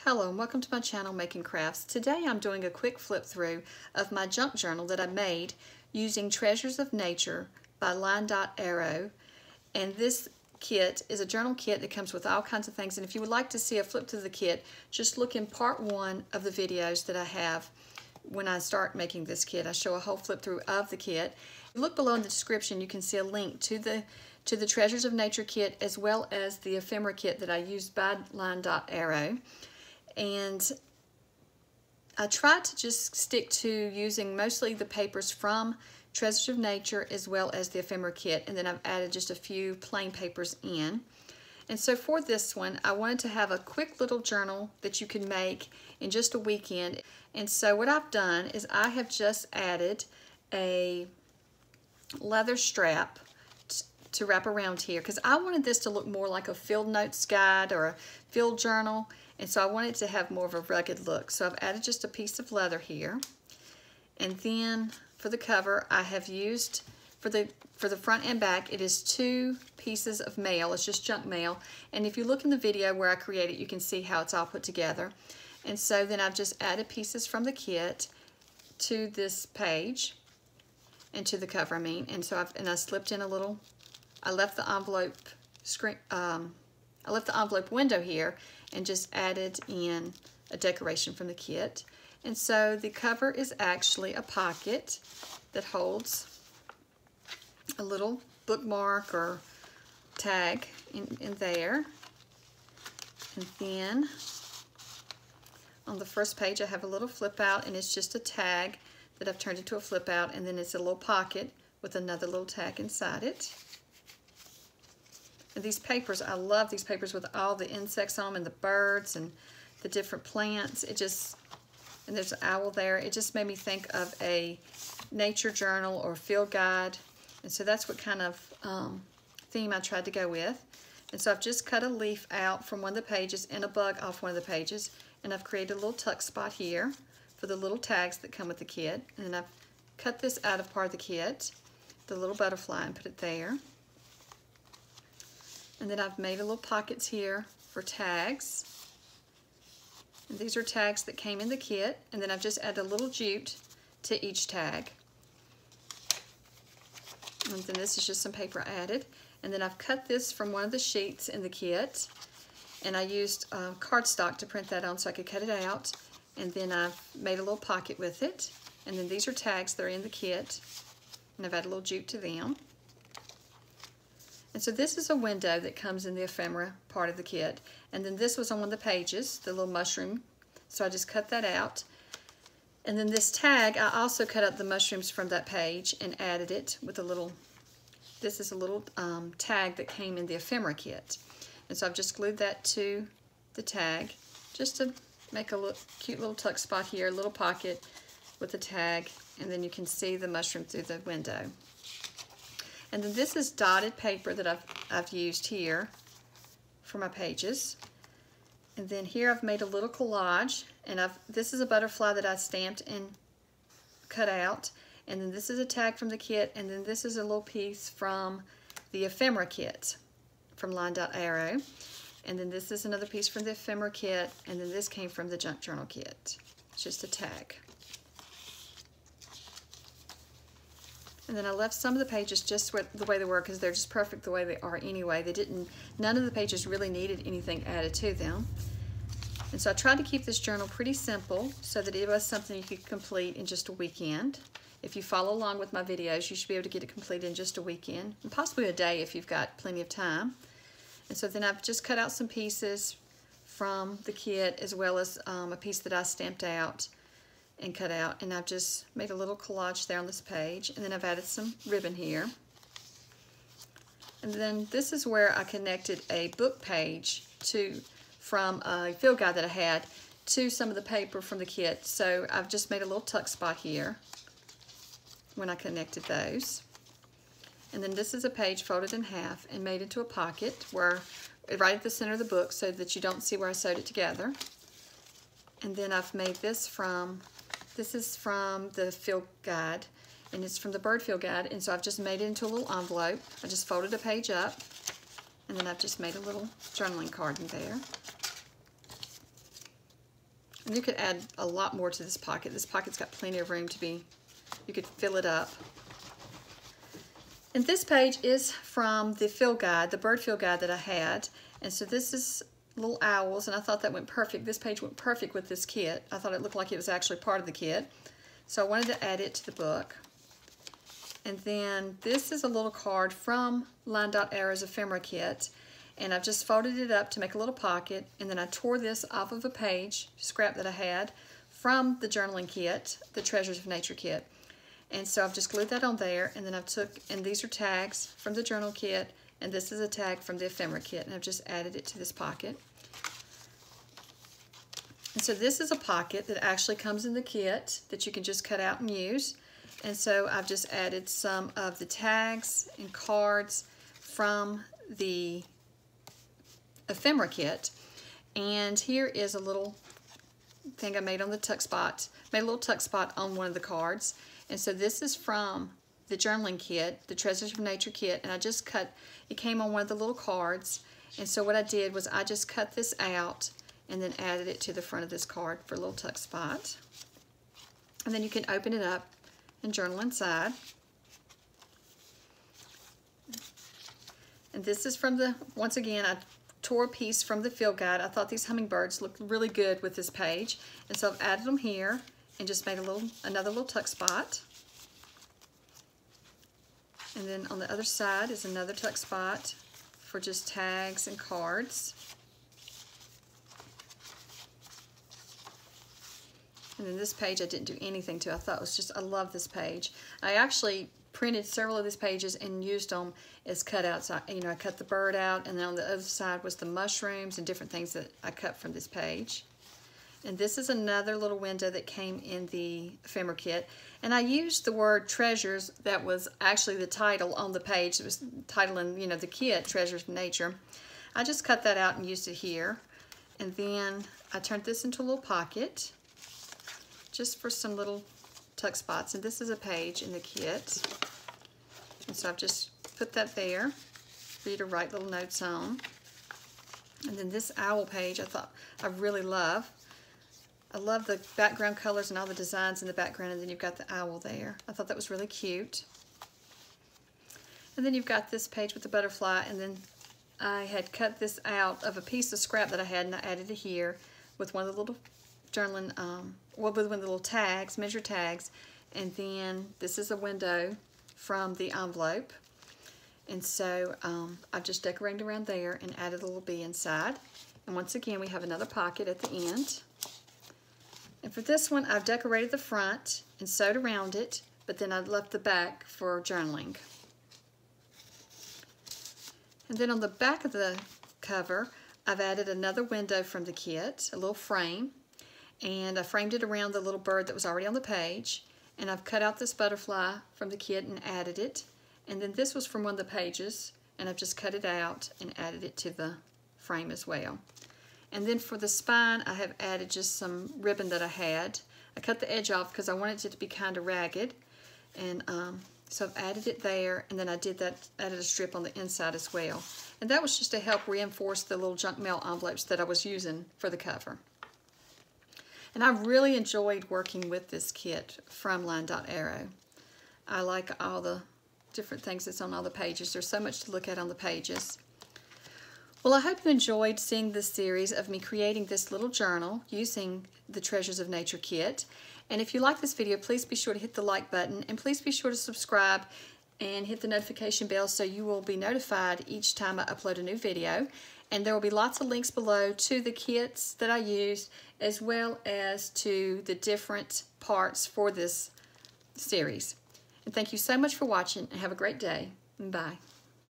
Hello and welcome to my channel Making Crafts. Today I'm doing a quick flip through of my junk journal that I made using Treasures of Nature by LineDotArrow. And this kit is a journal kit that comes with all kinds of things, and if you would like to see a flip through the kit, just look in part 1 of the videos that I have. When I start making this kit, I show a whole flip through of the kit. Look below in the description, you can see a link to the Treasures of Nature kit as well as the Ephemera kit that I used by LineDotArrow. And I tried to just stick to using mostly the papers from Treasures of Nature as well as the Ephemera kit, and then I've added just a few plain papers in. And so for this one, I wanted to have a quick little journal that you can make in just a weekend. And so what I've done is I have just added a leather strap to wrap around here, because I wanted this to look more like a field notes guide or a field journal, and so I wanted to have more of a rugged look. So I've added just a piece of leather here, and then for the cover I have used for the front and back, it is 2 pieces of mail. It's just junk mail, and if you look in the video where I create it, you can see how it's all put together. And so then I've just added pieces from the kit to this page and to the cover, and so I slipped in a little. I left the envelope window here and just added in a decoration from the kit. And so the cover is actually a pocket that holds a little bookmark or tag in there. And then on the first page I have a little flip out, and it's just a tag that I've turned into a flip out, and then it's a little pocket with another little tag inside it. And these papers, I love these papers with all the insects on them and the birds and the different plants. And there's an owl there. It just made me think of a nature journal or field guide. And so that's what kind of theme I tried to go with. And so I've just cut a leaf out from one of the pages and a bug off one of the pages. And I've created a little tuck spot here for the little tags that come with the kit. And then I've cut this out of part of the kit, the little butterfly, and put it there. And then I've made a little pockets here for tags. And these are tags that came in the kit. And then I've just added a little jute to each tag. And then this is just some paper added. And then I've cut this from one of the sheets in the kit. And I used cardstock to print that on so I could cut it out. And then I've made a little pocket with it. And then these are tags that are in the kit. And I've added a little jute to them. And so this is a window that comes in the ephemera part of the kit. And then this was on one of the pages, the little mushroom. So I just cut that out. And then this tag, I also cut up the mushrooms from that page and added it with a little, this is a little tag that came in the ephemera kit. And so I've just glued that to the tag just to make a cute little tuck spot here, a little pocket with the tag, and then you can see the mushroom through the window. And then this is dotted paper that I've used here for my pages. And then here I've made a little collage, and this is a butterfly that I stamped and cut out. And then this is a tag from the kit, and then this is a little piece from the ephemera kit from LineDotArrow. And then this is another piece from the ephemera kit, and then this came from the junk journal kit. It's just a tag. And then I left some of the pages just the way they were, because they're just perfect the way they are anyway. None of the pages really needed anything added to them. And so I tried to keep this journal pretty simple so that it was something you could complete in just a weekend. If you follow along with my videos, you should be able to get it completed in just a weekend, and possibly a day if you've got plenty of time. And so then I've just cut out some pieces from the kit, as well as a piece that I stamped out and cut out, and I've just made a little collage there on this page. And then I've added some ribbon here. And then this is where I connected a book page from a field guide that I had to some of the paper from the kit. So I've just made a little tuck spot here when I connected those. And then this is a page folded in half and made into a pocket right at the center of the book, so that you don't see where I sewed it together. And then I've made this is from the field guide, and it's from the bird field guide, and so I've just made it into a little envelope. I just folded a page up, and then I've just made a little journaling card in there. And you could add a lot more to this pocket. This pocket's got plenty of room to be, you could fill it up. And this page is from the field guide, the bird field guide that I had. And so this is little owls, and I thought that went perfect. This page went perfect with this kit. I thought it looked like it was actually part of the kit. So I wanted to add it to the book. And then this is a little card from LineDotArrow's Ephemera Kit. And I've just folded it up to make a little pocket, and then I tore this off of a page, scrap that I had, from the journaling kit, the Treasures of Nature kit. And so I've just glued that on there, and then I've and these are tags from the journal kit, and this is a tag from the Ephemera kit, and I've just added it to this pocket. And so this is a pocket that actually comes in the kit that you can just cut out and use. And so I've just added some of the tags and cards from the Ephemera kit. And here is a little thing I made on the tuck spot. Made a little tuck spot on one of the cards. And so this is from the journaling kit, the Treasures of Nature kit, and I just cut, it came on one of the little cards. And so what I did was I just cut this out and then added it to the front of this card for a little tuck spot. And then you can open it up and journal inside. And this is from the, once again, I tore a piece from the field guide. I thought these hummingbirds looked really good with this page. And so I've added them here and just made another little tuck spot. And then on the other side is another tuck spot for just tags and cards. And then this page I didn't do anything to. I thought it was just, I love this page. I actually printed several of these pages and used them as cutouts. I cut the bird out, and then on the other side was the mushrooms and different things that I cut from this page. And this is another little window that came in the ephemera kit. And I used the word treasures. That was actually the title on the page. It was titling, the kit, Treasures of Nature. I just cut that out and used it here. And then I turned this into a little pocket just for some little tuck spots. And this is a page in the kit. And so I've just put that there for you to write little notes on. And then this owl page I really love. I love the background colors and all the designs in the background, and then you've got the owl there. I thought that was really cute. And then you've got this page with the butterfly, and then I had cut this out of a piece of scrap that I had, and I added it here with one of the little journaling, with one of the little tags, measure tags. And then this is a window from the envelope. And so I've just decorated around there and added a little bee inside. And once again, we have another pocket at the end. And for this one, I've decorated the front and sewed around it, but then I've left the back for journaling. And then on the back of the cover, I've added another window from the kit, a little frame, and I framed it around the little bird that was already on the page, and I've cut out this butterfly from the kit and added it. And then this was from one of the pages, and I've just cut it out and added it to the frame as well. And then for the spine, I have added just some ribbon that I had. I cut the edge off because I wanted it to be kind of ragged. And so I've added it there, and then I added a strip on the inside as well. And that was just to help reinforce the little junk mail envelopes that I was using for the cover. And I really enjoyed working with this kit from LineDotArrow. I like all the different things that's on all the pages. There's so much to look at on the pages. Well, I hope you enjoyed seeing this series of me creating this little journal using the Treasures of Nature kit. And if you like this video, please be sure to hit the like button, and please be sure to subscribe and hit the notification bell so you will be notified each time I upload a new video. And there will be lots of links below to the kits that I used, as well as to the different parts for this series. And thank you so much for watching, and have a great day. Bye.